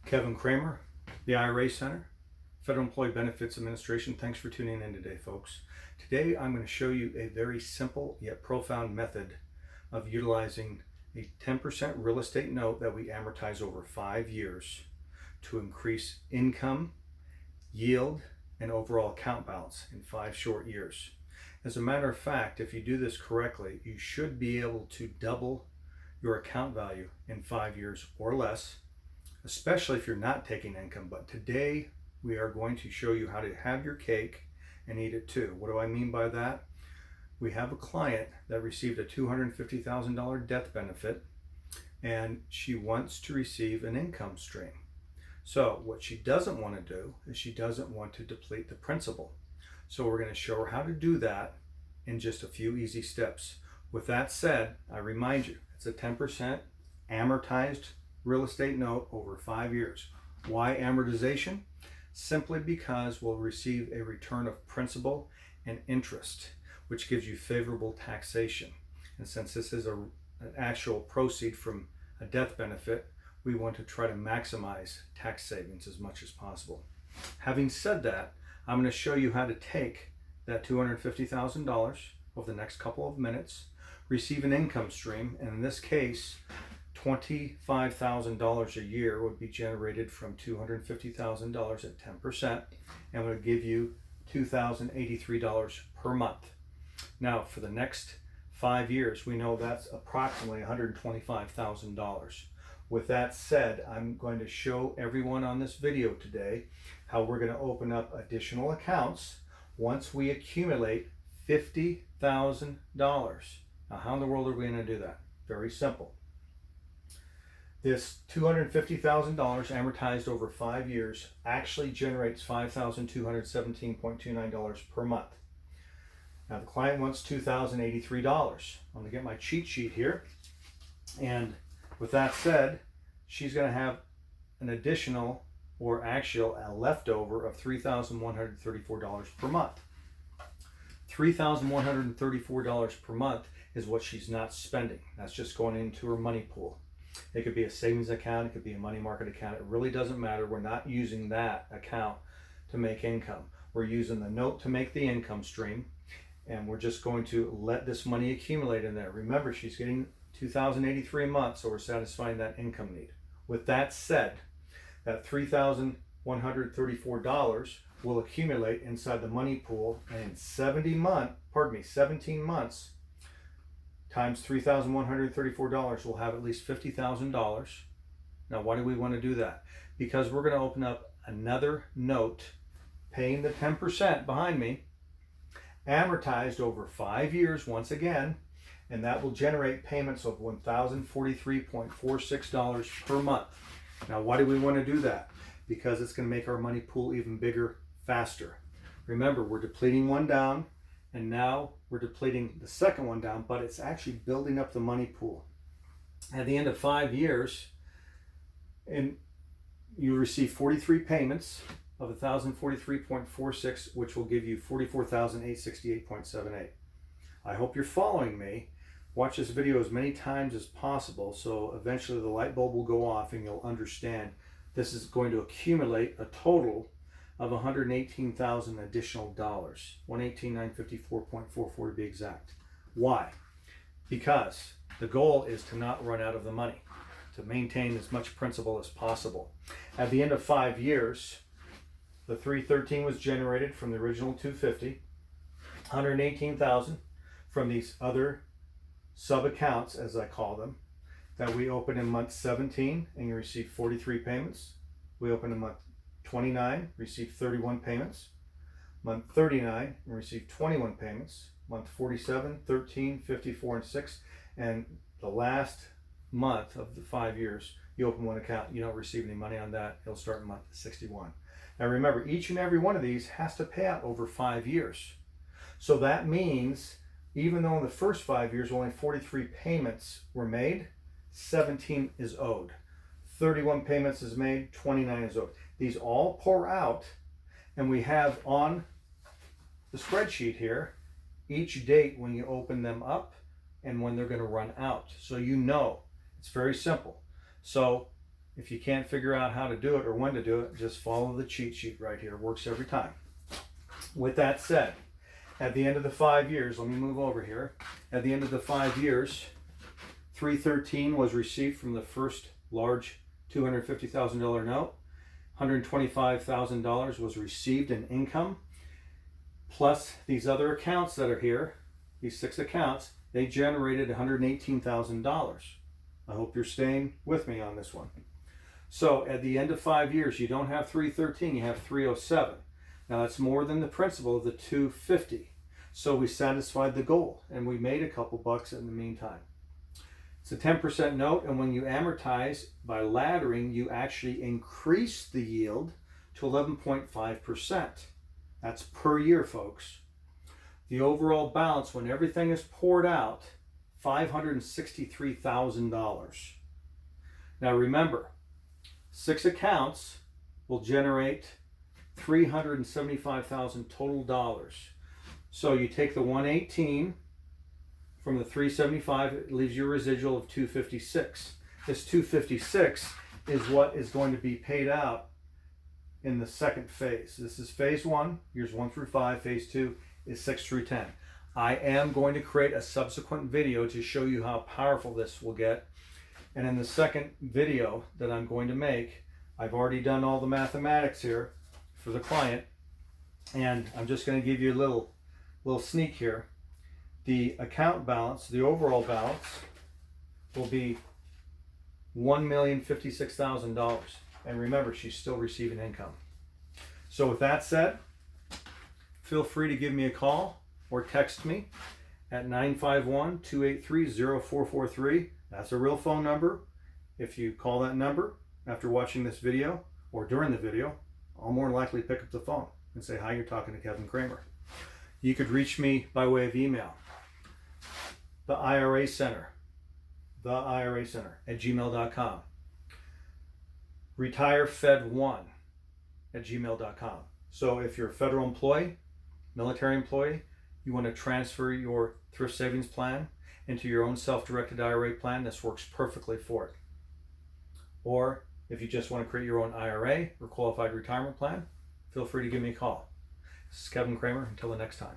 Kevin Kramer, the IRA Center, Federal Employee Benefits Administration. Thanks for tuning in today, folks. Today I'm going to show you a very simple yet profound method of utilizing a 10% real estate note that we amortize over 5 years to increase income, yield, and overall account balance in 5 short years. As a matter of fact, if you do this correctly, you should be able to double your account value in 5 years or less, especially if you're not taking income. But today we are going to show you how to have your cake and eat it too. What do I mean by that? We have a client that received a $250,000 death benefit, and she wants to receive an income stream. So what she doesn't want to do is she doesn't want to deplete the principal. So we're going to show her how to do that in just a few easy steps. With that said, I remind you, it's a 10% amortized real estate note over 5 years. Why amortization? Simply because we'll receive a return of principal and interest, which gives you favorable taxation. And since this is an actual proceed from a death benefit, we want to try to maximize tax savings as much as possible. Having said that, I'm going to show you how to take that $250,000 over the next couple of minutes, receive an income stream, and in this case, $25,000 a year would be generated from $250,000 at 10%, and would give you $2,083 per month. Now, for the next 5 years, we know that's approximately $125,000. With that said, I'm going to show everyone on this video today how we're going to open up additional accounts once we accumulate $50,000. Now, how in the world are we going to do that? Very simple. This $250,000 amortized over 5 years actually generates $5,217.29 per month. Now the client wants $2,083. I'm going to get my cheat sheet here. And with that said, she's going to have an additional or actual a leftover of $3,134 per month. $3,134 per month is what she's not spending. That's just going into her money pool. It could be a savings account, it could be a money market account. It really doesn't matter. We're not using that account to make income. We're using the note to make the income stream, and we're just going to let this money accumulate in there. Remember, she's getting $2,083 a month, so we're satisfying that income need. With that said, that $3,134 will accumulate inside the money pool, and in 17 months, times $3,134, we'll have at least $50,000. Now, why do we want to do that? Because we're going to open up another note paying the 10% behind me, amortized over 5 years once again, and that will generate payments of $1,043.46 per month. Now, why do we want to do that? Because it's going to make our money pool even bigger, faster. Remember, we're depleting one down, and now we're depleting the second one down, but it's actually building up the money pool. At the end of 5 years, and you receive 43 payments of $1,043.46, which will give you $44,868.78. I hope you're following me. Watch this video as many times as possible, so eventually the light bulb will go off and you'll understand this is going to accumulate a total of $118,000 additional dollars, $118,954.44 to be exact. Why? Because the goal is to not run out of the money, to maintain as much principal as possible. At the end of 5 years, the $313 was generated from the original $250, $118,000 from these other sub-accounts, as I call them, that we open in month 17, and you receive 43 payments. We open in month 29, receive 31 payments. Month 39, and receive 21 payments. Month 47, 13, 54, and 6. And the last month of the 5 years, you open one account, you don't receive any money on that. It'll start in month 61. Now remember, each and every one of these has to pay out over 5 years. So that means, even though in the first 5 years only 43 payments were made, 17 is owed. 31 payments is made, 29 is owed. These all pour out, and we have on the spreadsheet here each date when you open them up and when they're going to run out. So you know, it's very simple. So If you can't figure out how to do it or when to do it, just follow the cheat sheet right here. It works every time. With that said, at the end of the 5 years, let me move over here. At the end of the 5 years, 313 was received from the first large $250,000 note. $125,000 was received in income. Plus these other accounts that are here, these 6 accounts, they generated $118,000. I hope you're staying with me on this one. So at the end of 5 years, you don't have 313, you have 307. Now that's more than the principal of the 250. So we satisfied the goal and we made a couple bucks in the meantime. It's a 10% note, and when you amortize by laddering, you actually increase the yield to 11.5%. That's per year, folks. The overall balance, when everything is poured out, $563,000. Now remember, 6 accounts will generate $375,000 total dollars. So you take the 118 from the 375, it leaves you a residual of 256. This 256 is what is going to be paid out in the second phase. This is phase 1, years 1 through 5. Phase 2 is 6 through 10. I am going to create a subsequent video to show you how powerful this will get. And in the second video that I'm going to make, I've already done all the mathematics here for the client. And I'm just going to give you a little sneak here. The account balance, the overall balance, will be $1,056,000. And remember, she's still receiving income. So with that said, feel free to give me a call or text me at 951-283-0443. That's a real phone number. If you call that number after watching this video or during the video, I'll more than likely pick up the phone and say, hi, you're talking to Kevin Kramer. You could reach me by way of email. The IRA Center at gmail.com. retirefed1@gmail.com. So if you're a federal employee, military employee, you want to transfer your thrift savings plan into your own self-directed IRA plan, this works perfectly for it. Or if you just want to create your own IRA or qualified retirement plan, feel free to give me a call. This is Kevin Kramer. Until the next time.